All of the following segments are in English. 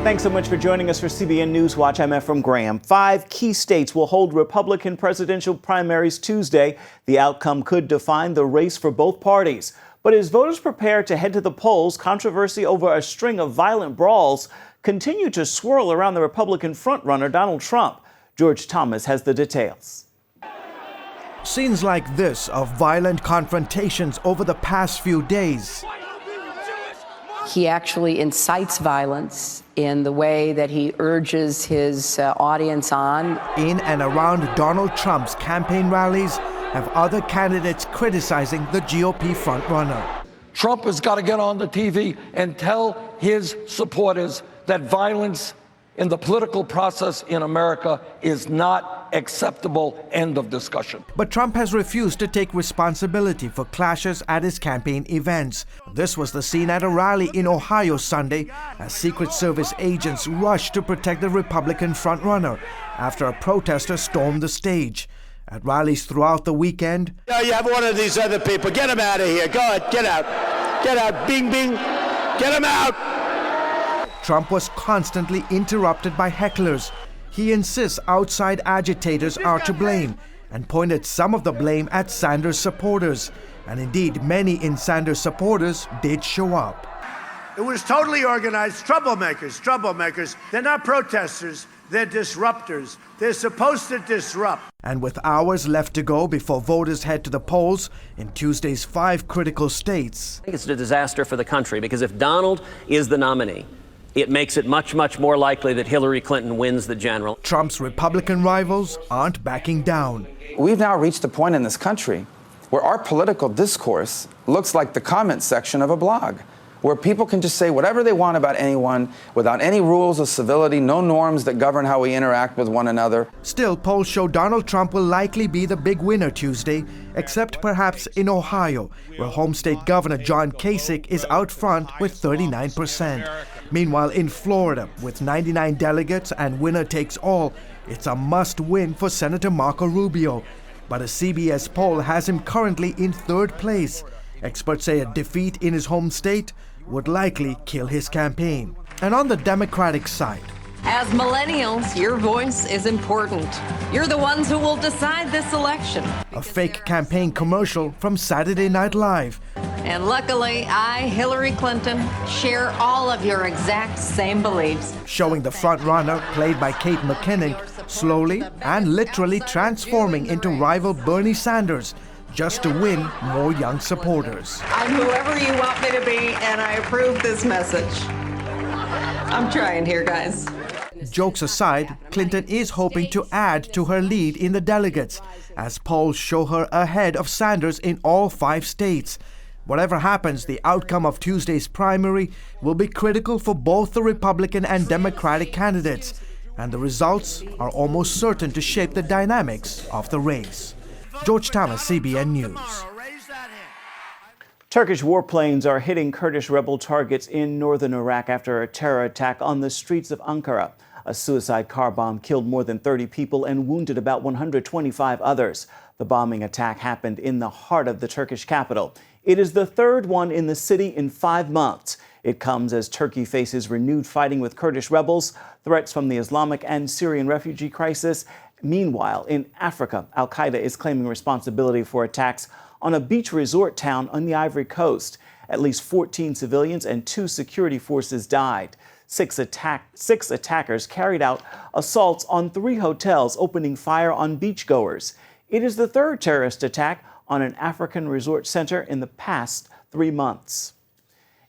Thanks so much for joining us for CBN NewsWatch. I'm Ephraim Graham. 5 key states will hold Republican presidential primaries Tuesday. The outcome could define the race for both parties. But as voters prepare to head to the polls, controversy over a string of violent brawls continue to swirl around the Republican frontrunner Donald Trump. George Thomas has the details. Scenes like this of violent confrontations over the past few days. He actually incites violence in the way that he urges his audience on. In and around Donald Trump's campaign rallies have other candidates criticizing the GOP frontrunner. Trump has got to get on the TV and tell his supporters that violence in the political process in America is not acceptable. End of discussion. But Trump has refused to take responsibility for clashes at his campaign events. This was the scene at a rally in Ohio Sunday as Secret Service agents rushed to protect the Republican frontrunner after a protester stormed the stage. At rallies throughout the weekend, you have one of these other people. Get him out of here. Go ahead. Get out. Get out. Bing, bing. Get him out. Trump was constantly interrupted by hecklers. He insists outside agitators are to blame and pointed some of the blame at Sanders supporters. And indeed, many in Sanders supporters did show up. It was totally organized. Troublemakers. They're not protesters. They're disruptors. They're supposed to disrupt. And with hours left to go before voters head to the polls in Tuesday's 5 critical states. I think it's a disaster for the country because if Donald is the nominee, it makes it much, much more likely that Hillary Clinton wins the general. Trump's Republican rivals aren't backing down. We've now reached a point in this country where our political discourse looks like the comment section of a blog, where people can just say whatever they want about anyone without any rules of civility, no norms that govern how we interact with one another. Still, polls show Donald Trump will likely be the big winner Tuesday, except perhaps in Ohio, where home state Governor John Kasich is out front with 39%. Meanwhile, in Florida, with 99 delegates and winner takes all, it's a must-win for Senator Marco Rubio. But a CBS poll has him currently in 3rd place. Experts say a defeat in his home state would likely kill his campaign. And on the Democratic side, as millennials, your voice is important. You're the ones who will decide this election. A fake campaign commercial from Saturday Night Live. And luckily, I, Hillary Clinton, share all of your exact same beliefs. Showing the front runner, played by Kate McKinnon, slowly and literally transforming into rival Bernie Sanders, just to win more young supporters. I'm whoever you want me to be, and I approve this message. I'm trying here, guys. Jokes aside, Clinton is hoping to add to her lead in the delegates, as polls show her ahead of Sanders in all 5 states. Whatever happens, the outcome of Tuesday's primary will be critical for both the Republican and Democratic candidates, and the results are almost certain to shape the dynamics of the race. George Thomas, CBN News. Turkish warplanes are hitting Kurdish rebel targets in northern Iraq after a terror attack on the streets of Ankara. A suicide car bomb killed more than 30 people and wounded about 125 others. The bombing attack happened in the heart of the Turkish capital. It is the 3rd one in the city in 5 months. It comes as Turkey faces renewed fighting with Kurdish rebels, threats from the Islamic and Syrian refugee crisis. Meanwhile, in Africa, Al-Qaeda is claiming responsibility for attacks on a beach resort town on the Ivory Coast. At least 14 civilians and 2 security forces died. 6 attackers carried out assaults on 3 hotels, opening fire on beachgoers. It is the 3rd terrorist attack on an African resort center in the past 3 months.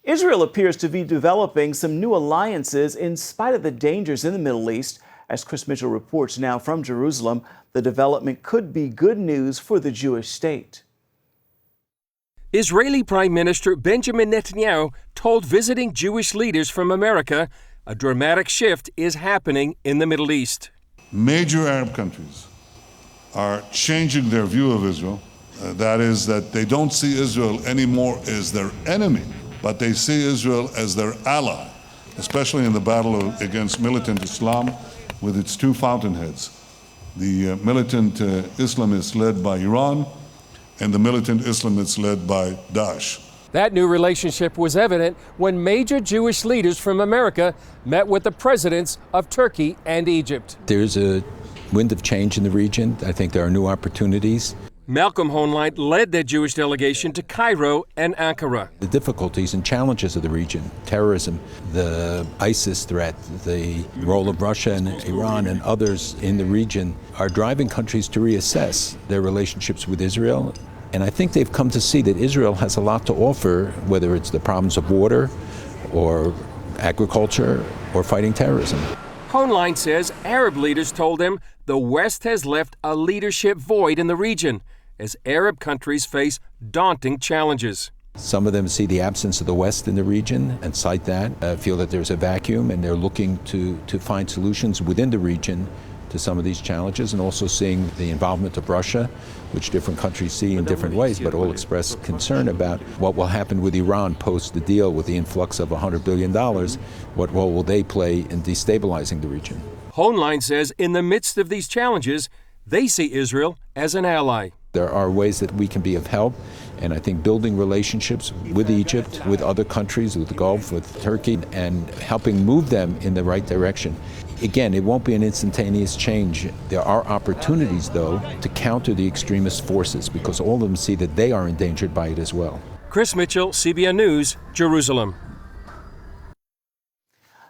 Israel appears to be developing some new alliances in spite of the dangers in the Middle East. As Chris Mitchell reports now from Jerusalem, the development could be good news for the Jewish state. Israeli Prime Minister Benjamin Netanyahu told visiting Jewish leaders from America a dramatic shift is happening in the Middle East. Major Arab countries are changing their view of Israel. That is, that they don't see Israel anymore as their enemy, but they see Israel as their ally, especially in the battle against militant Islam with its 2 fountainheads. The militant Islamists led by Iran and the militant Islamists led by Daesh. That new relationship was evident when major Jewish leaders from America met with the presidents of Turkey and Egypt. There's a wind of change in the region. I think there are new opportunities. Malcolm Hoenlein led the Jewish delegation to Cairo and Ankara. The difficulties and challenges of the region, terrorism, the ISIS threat, the role of Russia and Iran and others in the region are driving countries to reassess their relationships with Israel. And I think they've come to see that Israel has a lot to offer, whether it's the problems of water or agriculture or fighting terrorism. Hoenlein says Arab leaders told him the West has left a leadership void in the region as Arab countries face daunting challenges. Some of them see the absence of the West in the region and cite that, feel that there's a vacuum, and they're looking to find solutions within the region to some of these challenges, and also seeing the involvement of Russia, which different countries see in different ways, but all express concern about what will happen with Iran post the deal with the influx of $100 billion. What role will they play in destabilizing the region? Hoenlein says in the midst of these challenges, they see Israel as an ally. There are ways that we can be of help, and I think building relationships with Egypt, with other countries, with the Gulf, with Turkey, and helping move them in the right direction. Again, it won't be an instantaneous change. There are opportunities, though, to counter the extremist forces, because all of them see that they are endangered by it as well. Chris Mitchell, CBN News, Jerusalem.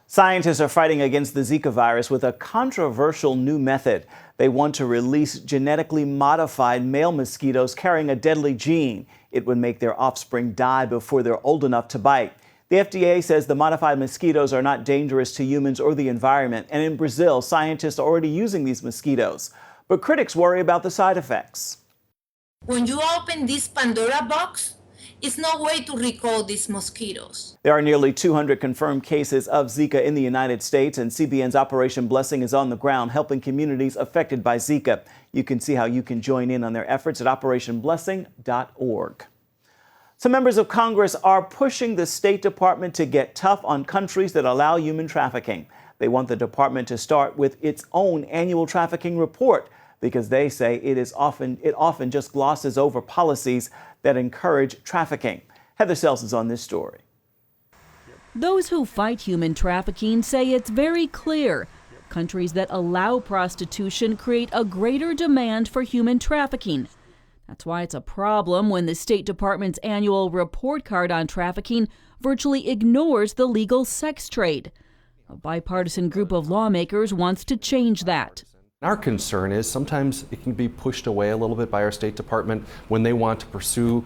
Scientists are fighting against the Zika virus with a controversial new method. They want to release genetically modified male mosquitoes carrying a deadly gene. It would make their offspring die before they're old enough to bite. The FDA says the modified mosquitoes are not dangerous to humans or the environment. And in Brazil, scientists are already using these mosquitoes. But critics worry about the side effects. When you open this Pandora box, it's no way to recall these mosquitoes. There are nearly 200 confirmed cases of Zika in the United States, and CBN's Operation Blessing is on the ground helping communities affected by Zika. You can see how you can join in on their efforts at operationblessing.org. Some members of Congress are pushing the State Department to get tough on countries that allow human trafficking. They want the department to start with its own annual trafficking report because they say it often just glosses over policies that encourage trafficking. Heather Sells is on this story. Those who fight human trafficking say it's very clear. Countries that allow prostitution create a greater demand for human trafficking. That's why it's a problem when the State Department's annual report card on trafficking virtually ignores the legal sex trade. A bipartisan group of lawmakers wants to change that. Our concern is sometimes it can be pushed away a little bit by our State Department when they want to pursue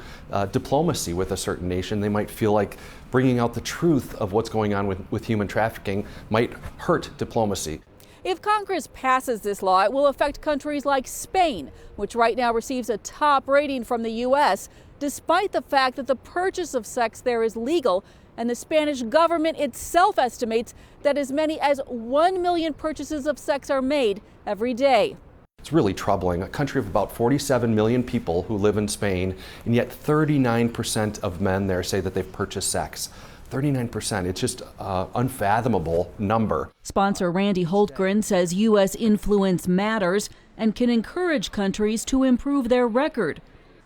diplomacy with a certain nation. They might feel like bringing out the truth of what's going on with human trafficking might hurt diplomacy. If Congress passes this law, it will affect countries like Spain, which right now receives a top rating from the U.S., despite the fact that the purchase of sex there is legal, and the Spanish government itself estimates that as many as 1 million purchases of sex are made every day. It's really troubling. A country of about 47 million people who live in Spain, and yet 39% of men there say that they've purchased sex. 39%. It's just an unfathomable number. Sponsor Randy Holtgren says U.S. influence matters and can encourage countries to improve their record.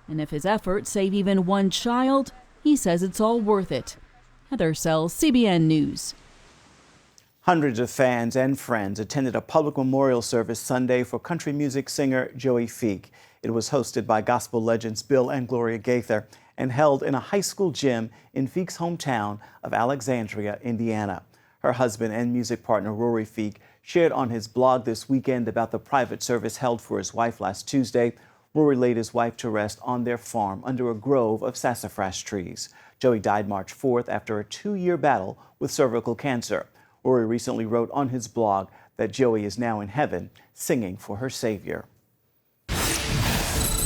And if his efforts save even one child, he says it's all worth it. Heather Sells, CBN News. Hundreds of fans and friends attended a public memorial service Sunday for country music singer Joey Feek. It was hosted by gospel legends Bill and Gloria Gaither and held in a high school gym in Feek's hometown of Alexandria, Indiana. Her husband and music partner Rory Feek shared on his blog this weekend about the private service held for his wife last Tuesday. Rory laid his wife to rest on their farm under a grove of sassafras trees. Joey died March 4th after a 2-year battle with cervical cancer. Rory recently wrote on his blog that Joey is now in heaven singing for her Savior.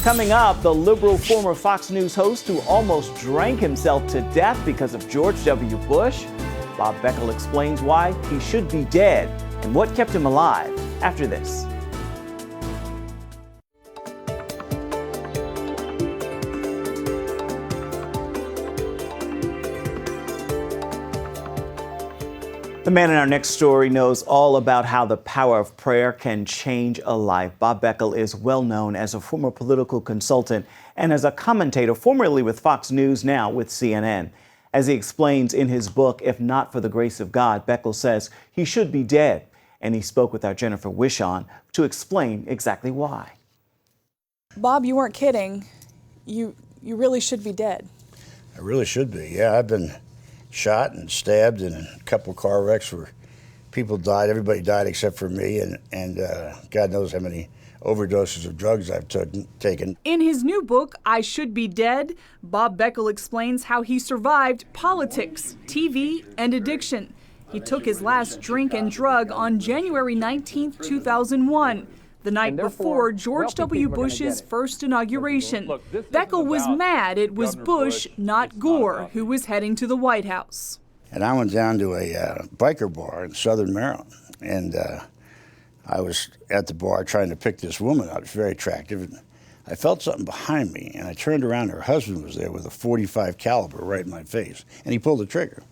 Coming up, the liberal former Fox News host who almost drank himself to death because of George W. Bush. Bob Beckel explains why he should be dead and what kept him alive after this. The man in our next story knows all about how the power of prayer can change a life. Bob Beckel is well known as a former political consultant and as a commentator formerly with Fox News, now with CNN. As he explains in his book, If Not for the Grace of God, Beckel says he should be dead. And he spoke with our Jennifer Wishon to explain exactly why. Bob, you weren't kidding. You really should be dead. I really should be. Yeah, I've been shot and stabbed in a couple of car wrecks where people died. Everybody died except for me, and God knows how many overdoses of drugs I've taken. In his new book, I Should Be Dead, Bob Beckel explains how he survived politics, TV, and addiction. He took his last drink and drug on January 19, 2001. The night before George W. Bush's first inauguration. Beckel was mad it was Bush, not Gore, who was heading to the White House. And I went down to a biker bar in southern Maryland, and I was at the bar trying to pick this woman out. It was very attractive. And I felt something behind me, and I turned around. Her husband was there with a .45 caliber right in my face, and he pulled the trigger.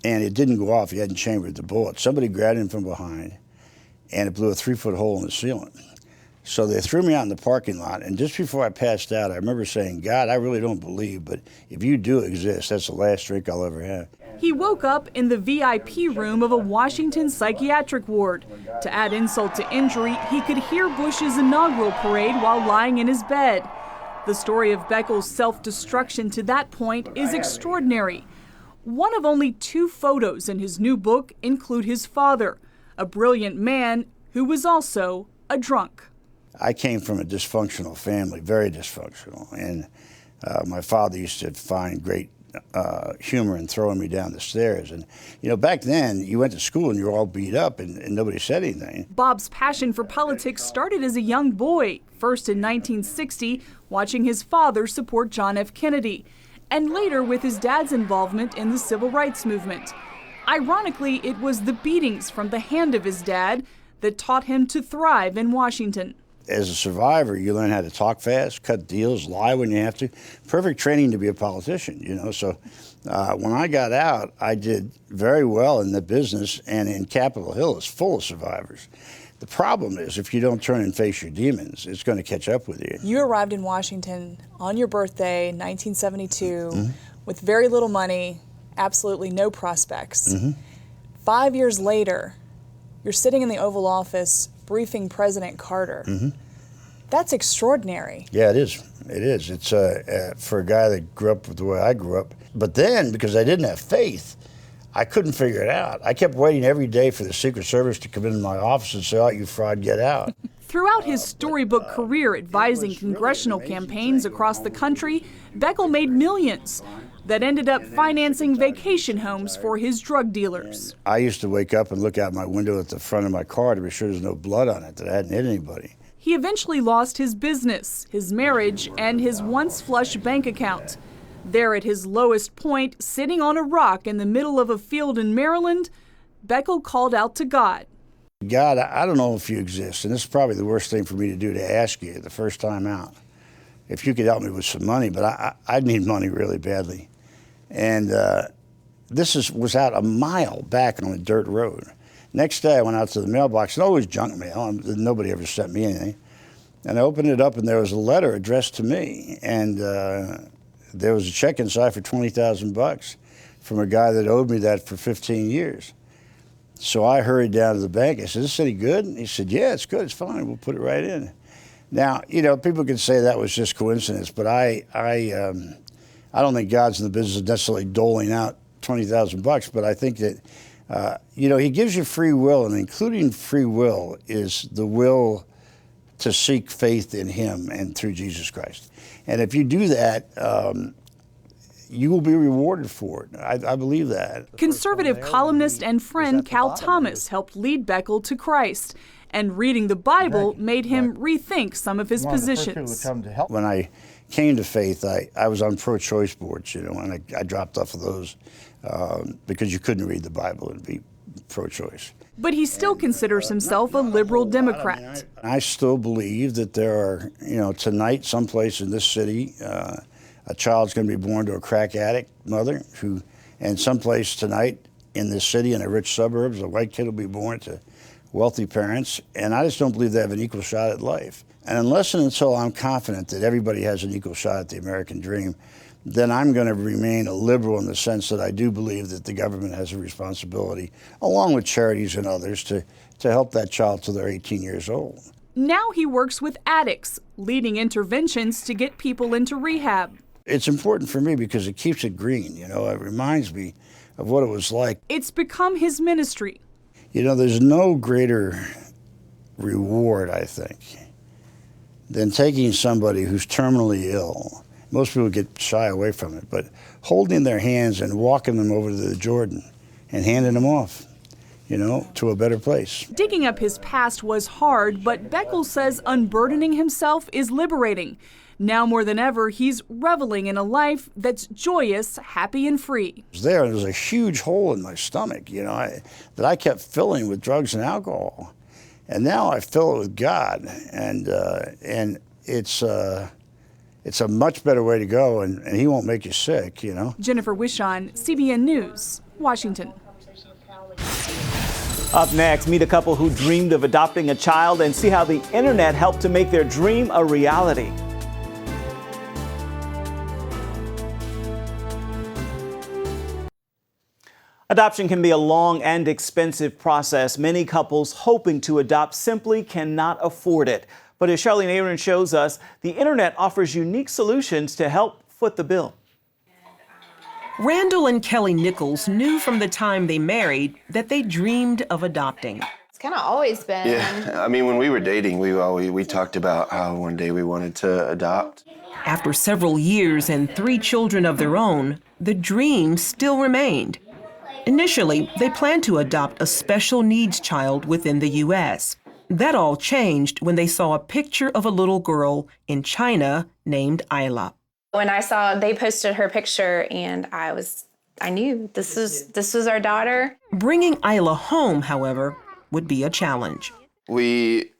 And it didn't go off. He hadn't chambered the bullet. Somebody grabbed him from behind, and it blew a 3-foot hole in the ceiling. So they threw me out in the parking lot, and just before I passed out, I remember saying, God, I really don't believe, but if you do exist, that's the last drink I'll ever have. He woke up in the VIP room of a Washington psychiatric ward. To add insult to injury, he could hear Bush's inaugural parade while lying in his bed. The story of Beckel's self-destruction to that point is extraordinary. One of only 2 photos in his new book include his father, a brilliant man who was also a drunk. I came from a dysfunctional family, very dysfunctional, and my father used to find great humor in throwing me down the stairs. And, you know, back then, you went to school and you were all beat up and nobody said anything. Bob's passion for politics started as a young boy, first in 1960, watching his father support John F. Kennedy, and later with his dad's involvement in the civil rights movement. Ironically, it was the beatings from the hand of his dad that taught him to thrive in Washington. As a survivor, you learn how to talk fast, cut deals, lie when you have to. Perfect training to be a politician, you know. So when I got out, I did very well in the business, and in Capitol Hill is full of survivors. The problem is if you don't turn and face your demons, it's going to catch up with you. You arrived in Washington on your birthday, 1972, with very little money, absolutely no prospects. 5 years later, you're sitting in the Oval Office briefing President Carter. That's extraordinary. Yeah, it is. It is. It's for a guy that grew up the way I grew up. But then, because I didn't have faith, I couldn't figure it out. I kept waiting every day for the Secret Service to come into my office and say, "Oh, you fraud, get out." Throughout his storybook career advising congressional campaigns across the country, Beckel made millions that ended up financing vacation homes for his drug dealers. I used to wake up and look out my window at the front of my car to be sure there's no blood on it, that I hadn't hit anybody. He eventually lost his business, his marriage, and his once flush bank account. There at his lowest point, sitting on a rock in the middle of a field in Maryland, Beckel called out to God. God, I don't know if you exist, and this is probably the worst thing for me to do, to ask you the first time out, if you could help me with some money, but I need money really badly. And this was out a mile back on a dirt road. Next day, I went out to the mailbox, and always junk mail. Nobody ever sent me anything. And I opened it up, and there was a letter addressed to me. And there was a check inside for $20,000 from a guy that owed me that for 15 years. So I hurried down to the bank. I said, "Is this any good?" And he said, "Yeah, it's good. It's fine. We'll put it right in." Now, you know, people can say that was just coincidence, but I don't think God's in the business of necessarily doling out $20,000, but I think that, you know, he gives you free will, and including free will is the will to seek faith in him and through Jesus Christ. And if you do that, you will be rewarded for it. I believe that. Conservative columnist and friend Cal Thomas helped lead Beckel to Christ, and reading the Bible made him rethink some of his positions. When I came to faith, I was on pro-choice boards, you know, and I dropped off of those because you couldn't read the Bible and be pro-choice. But he still considers himself a liberal Democrat. I still believe that there are, you know, tonight someplace in this city, a child's going to be born to a crack addict mother and someplace tonight in this city, in the rich suburbs. A white kid will be born to wealthy parents, and I just don't believe they have an equal shot at life. And unless and until I'm confident that everybody has an equal shot at the American dream, then I'm going to remain a liberal in the sense that I do believe that the government has a responsibility, along with charities and others, to help that child till they're 18 years old. Now he works with addicts, leading interventions to get people into rehab. It's important for me because it keeps it green, you know. It reminds me of what it was like. It's become his ministry. You know, there's no greater reward, I think, than taking somebody who's terminally ill. Most people get shy away from it, but holding their hands and walking them over to the Jordan and handing them off, you know, to a better place. Digging up his past was hard, but Beckles says unburdening himself is liberating. Now more than ever, he's reveling in a life that's joyous, happy, and free. There was a huge hole in my stomach, you know, that I kept filling with drugs and alcohol. And now I fill it with God, and it's a much better way to go, and he won't make you sick, you know. Jennifer Wishon, CBN News, Washington. Up next, meet a couple who dreamed of adopting a child and see how the internet helped to make their dream a reality. Adoption can be a long and expensive process. Many couples hoping to adopt simply cannot afford it. But as Charlene Aaron shows us, the internet offers unique solutions to help foot the bill. Randall and Kelly Nichols knew from the time they married that they dreamed of adopting. It's kind of always been. Yeah, I mean, when we were dating, we talked about how one day we wanted to adopt. After several years and 3 children of their own, the dream still remained. Initially, they planned to adopt a special needs child within the U.S. That all changed when they saw a picture of a little girl in China named Isla. When I saw they posted her picture, and I knew this was our daughter. Bringing Isla home, however, would be a challenge. We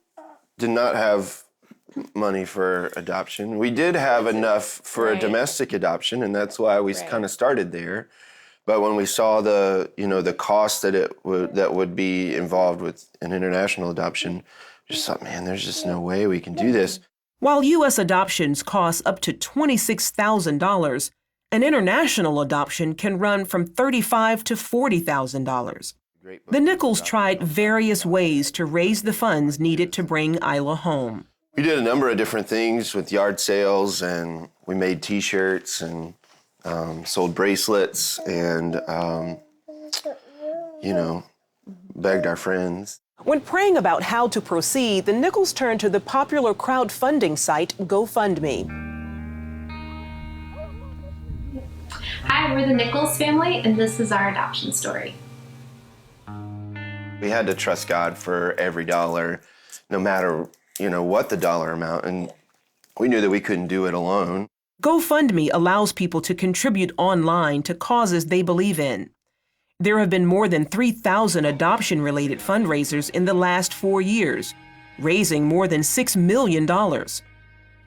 did not have money for adoption. We did have enough for a domestic adoption, and that's why we kind of started there. But when we saw the cost that would be involved with an international adoption, we just thought, man, there's just no way we can do this. While U.S. adoptions cost up to $26,000, an international adoption can run from $35,000 to $40,000. The Nichols tried various ways to raise the funds needed to bring Isla home. We did a number of different things with yard sales, and we made T-shirts and sold bracelets and, begged our friends. When praying about how to proceed, the Nichols turned to the popular crowdfunding site GoFundMe. Hi, we're the Nichols family, and this is our adoption story. We had to trust God for every dollar, no matter, what the dollar amount, and we knew that we couldn't do it alone. GoFundMe allows people to contribute online to causes they believe in. There have been more than 3,000 adoption-related fundraisers in the last 4 years, raising more than $6 million.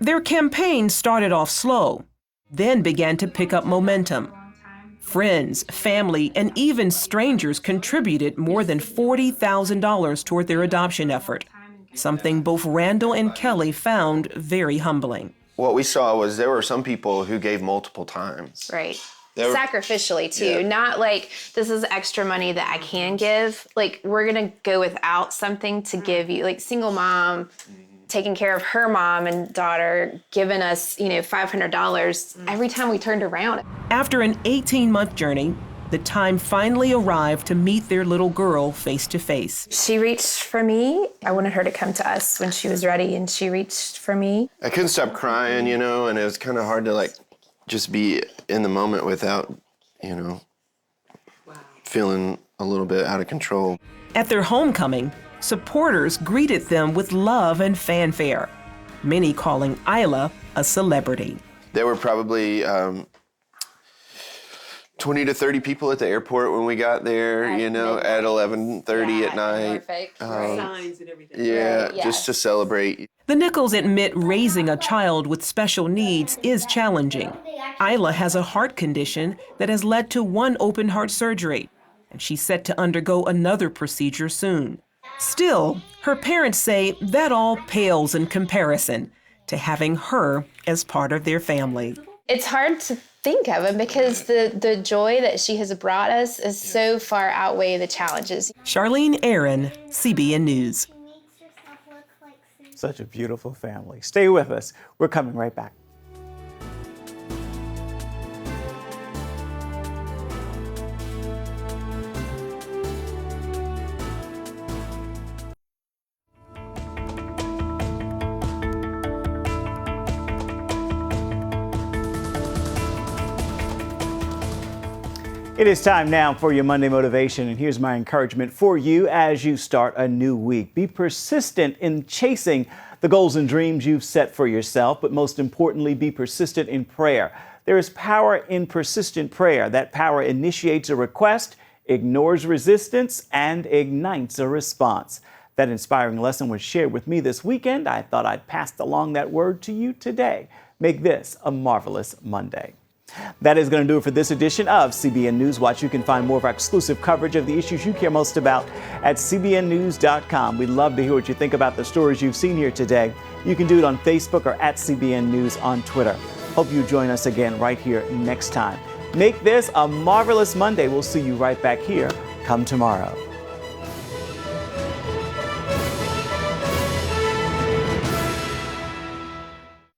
Their campaign started off slow, then began to pick up momentum. Friends, family, and even strangers contributed more than $40,000 toward their adoption effort, something both Randall and Kelly found very humbling. What we saw was there were some people who gave multiple times. Right. Sacrificially, too. Yeah. Not like, this is extra money that I can give. Like, we're going to go without something to give you. Like, single mom, taking care of her mom and daughter, giving us, $500 every time we turned around. After an 18-month journey, the time finally arrived to meet their little girl face to face. She reached for me. I wanted her to come to us when she was ready, and she reached for me. I couldn't stop crying, and it was kind of hard to, just be in the moment without, feeling a little bit out of control. At their homecoming, supporters greeted them with love and fanfare, many calling Isla a celebrity. There were probably 20 to 30 people at the airport when we got there, at 11:30 at night. Signs and everything. Yeah, just to celebrate. The Nichols admit raising a child with special needs is challenging. Isla has a heart condition that has led to 1 open heart surgery. and she's set to undergo another procedure soon. Still, her parents say that all pales in comparison to having her as part of their family. It's hard to think of it because the joy that she has brought us is so far outweigh the challenges. Charlene Aaron, CBN News. Such a beautiful family. Stay with us. We're coming right back. It is time now for your Monday Motivation, and here's my encouragement for you as you start a new week. Be persistent in chasing the goals and dreams you've set for yourself, but most importantly, be persistent in prayer. There is power in persistent prayer. That power initiates a request, ignores resistance, and ignites a response. That inspiring lesson was shared with me this weekend. I thought I'd pass along that word to you today. Make this a marvelous Monday. That is going to do it for this edition of CBN NewsWatch. You can find more of our exclusive coverage of the issues you care most about at cbnnews.com. We'd love to hear what you think about the stories you've seen here today. You can do it on Facebook or at CBN News on Twitter. Hope you join us again right here next time. Make this a marvelous Monday. We'll see you right back here come tomorrow.